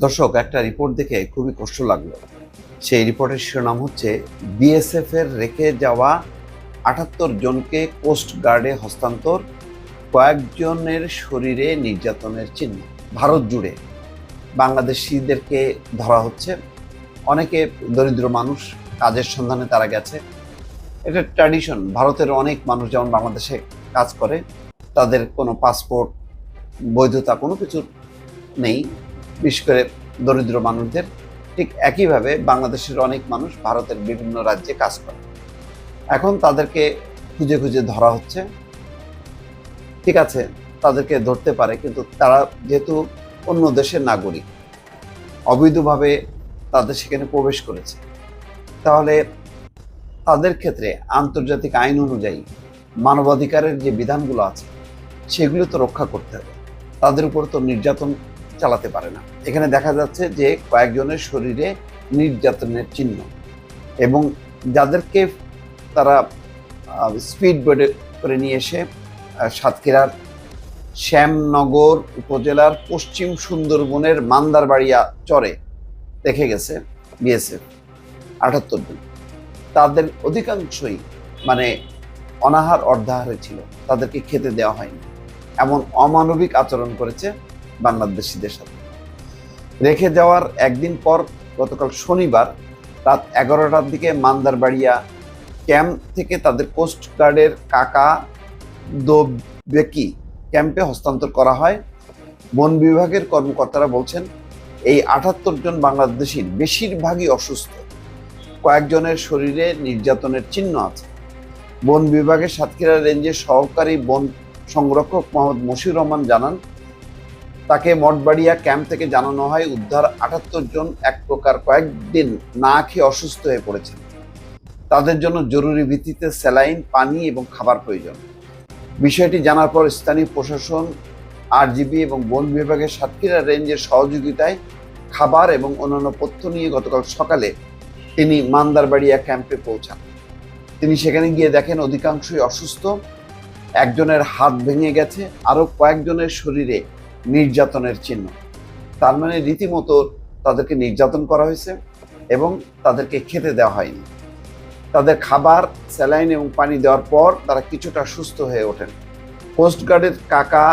দর্শক, একটা রিপোর্ট দেখে খুবই কষ্ট লাগলো। সেই রিপোর্টের শিরোনাম হচ্ছে বিএসএফ এর রেখে যাওয়া ৭৮ জনকে কোস্ট গার্ডে হস্তান্তর, কয়েকজনের শরীরে নির্যাতনের চিহ্ন। ভারত জুড়ে বাংলাদেশিদেরকে ধরা হচ্ছে। অনেকে দরিদ্র মানুষ, কাজের সন্ধানে তারা গেছে। এটা ট্র্যাডিশন। ভারতের অনেক মানুষ যেমন বাংলাদেশে কাজ করে, তাদের কোনো পাসপোর্ট, বৈধতা কোনো কিছু নেই, বিশেষ করে দরিদ্র মানুষদের। ঠিক একইভাবে বাংলাদেশের অনেক মানুষ ভারতের বিভিন্ন রাজ্যে কাজ করে। এখন তাদেরকে খুঁজে খুঁজে ধরা হচ্ছে। ঠিক আছে, তাদেরকে ধরতে পারে, কিন্তু তারা যেহেতু অন্য দেশের নাগরিক, অবৈধভাবে তাদের সেখানে প্রবেশ করেছে, তাহলে তাদের ক্ষেত্রে আন্তর্জাতিক আইন অনুযায়ী মানবাধিকারের যে বিধানগুলো আছে সেগুলো তো রক্ষা করতে হবে। তাদের উপর তো নির্যাতন চালাতে পারে না। এখানে দেখা যাচ্ছে যে কয়েকজনের শরীরে নির্যাতনের চিহ্ন, এবং যাদেরকে তারা স্পিড বোটে করে নিয়ে এসে সাতক্ষীরার শ্যামনগর উপজেলার পশ্চিম সুন্দরবনের মান্দারবাড়িয়া চরে রেখে গেছে বিএসএফ ৭৮ জন। তাদের অধিকাংশই অনাহার অর্ধাহারে ছিল, তাদেরকে খেতে দেওয়া হয়নি। এমন অমানবিক আচরণ করেছে বাংলাদেশিদের সাথে। রেখে যাওয়ার একদিন পর গতকাল শনিবার রাত ১১টার দিকে মান্দারবাড়িয়া ক্যাম্প থেকে তাদের কোস্ট গার্ডের কাকা দোবেকি ক্যাম্পে হস্তান্তর করা হয়। বন বিভাগের কর্মকর্তারা বলছেন, এই ৭৮ জন বাংলাদেশির বেশিরভাগই অসুস্থ, কয়েকজনের শরীরে নির্যাতনের চিহ্ন আছে। বন বিভাগের সাতক্ষীরা রেঞ্জের সহকারী বন সংরক্ষক মোহাম্মদ মশিউর রহমান জানান, তাকে মঠবাড়িয়া ক্যাম্প থেকে জানানো হয় উদ্ধার ৭৮ জন এক প্রকার কয়েকদিন না খেয়ে অসুস্থ হয়ে পড়েছেন। তাদের জন্য জরুরি ভিত্তিতে স্যালাইন, পানি এবং খাবার প্রয়োজন। বিষয়টি জানার পর স্থানীয় প্রশাসন, আরজিবি এবং বন বিভাগের সাতক্ষীরা রেঞ্জের সহযোগিতায় খাবার এবং অন্যান্য পথ্য নিয়ে গতকাল সকালে তিনি মান্দারবাড়িয়া ক্যাম্পে পৌঁছান। তিনি সেখানে গিয়ে দেখেন অধিকাংশই অসুস্থ, একজনের হাত ভেঙে গেছে, আরো কয়েকজনের শরীরে নির্যাতনের চিহ্ন। তার মানে রীতিমতো তাদেরকে নির্যাতন করা হয়েছে এবং তাদেরকে খেতে দেওয়া হয়নি। তাদের খাবার, স্যালাইন এবং পানি দেওয়ার পর তারা কিছুটা সুস্থ হয়ে ওঠেন। কোস্টগার্ডের কাকা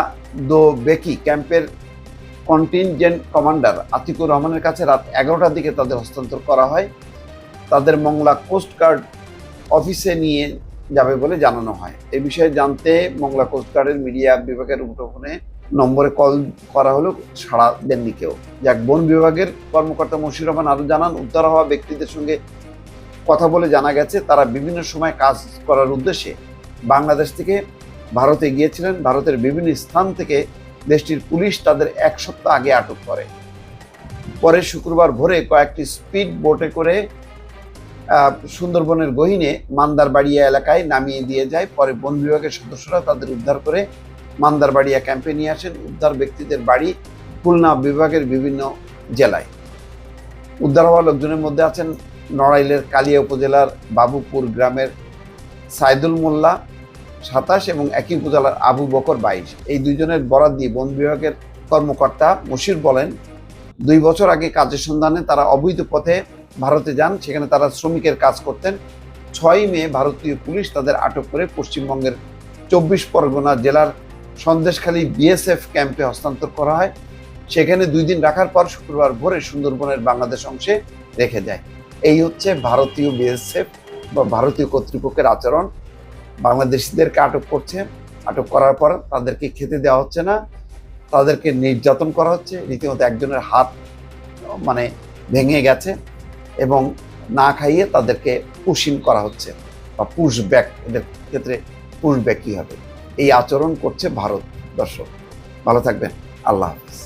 দোবেকি ক্যাম্পের কন্টিনজেন্ট কমান্ডার আতিকুর রহমানের কাছে রাত ১১টার দিকে তাদের হস্তান্তর করা হয়। তাদের মংলা কোস্টগার্ড অফিসে নিয়ে যাবে বলে জানানো হয়। এই বিষয়ে জানতে মংলা কোস্টগার্ডের মিডিয়া বিভাগের মুঠোফোনে নম্বরে কল করা হলেও সাড়া দেননি কেউ। যাক, বন বিভাগের কর্মকর্তা মশিউর রহমান আরও জানান, উদ্ধার হওয়া ব্যক্তিদের সঙ্গে কথা বলে জানা গেছে তারা বিভিন্ন সময় কাজ করার উদ্দেশ্যে বাংলাদেশ থেকে ভারতে গিয়েছিলেন। ভারতের বিভিন্ন স্থান থেকে দেশটির পুলিশ তাদের ১ সপ্তাহ আগে আটক করে। পরে শুক্রবার ভোরে কয়েকটি স্পিড বোটে করে সুন্দরবনের গহীনে মান্দারবাড়িয়া এলাকায় নামিয়ে দিয়ে যায়। পরে বন বিভাগের সদস্যরা তাদের উদ্ধার করে মান্দারবাড়িয়া ক্যাম্পে নিয়ে আসেন। উদ্ধার ব্যক্তিদের বাড়ি খুলনা বিভাগের বিভিন্ন জেলায়। উদ্ধার হওয়া লোকজনের মধ্যে আছেন নড়াইলের কালিয়া উপজেলার বাবুপুর গ্রামের সাইদুল মোল্লা ২৭ এবং একই উপজেলার আবু বকর ২২। এই দুইজনের বরাত দিয়ে বন বিভাগের কর্মকর্তা মশির বলেন, ২ বছর আগে কাজের সন্ধানে তারা অবৈধ পথে ভারতে যান। সেখানে তারা শ্রমিকের কাজ করতেন। ৬ মে ভারতীয় পুলিশ তাদের আটক করে পশ্চিমবঙ্গের ২৪ পরগনা জেলার সন্দেশখালী বিএসএফ ক্যাম্পে হস্তান্তর করা হয়। সেখানে ২ দিন রাখার পর শুক্রবার ভোরে সুন্দরবনের বাংলাদেশ অংশে রেখে যায়। এই হচ্ছে ভারতীয় বিএসএফ বা ভারতীয় কর্তৃপক্ষের আচরণ। বাংলাদেশিদেরকে আটক করছে, আটক করার পর তাদেরকে খেতে দেওয়া হচ্ছে না, তাদেরকে নির্যাতন করা হচ্ছে। রীতিমতো একজনের হাত ভেঙে গেছে এবং না খাইয়ে তাদেরকে পুশিং করা হচ্ছে বা পুশ ব্যাক। এদের ক্ষেত্রে পুশ ব্যাক কি হবে, এই আচরণ করছে ভারত। দর্শক, ভালো থাকবেন। আল্লাহ হাফিজ।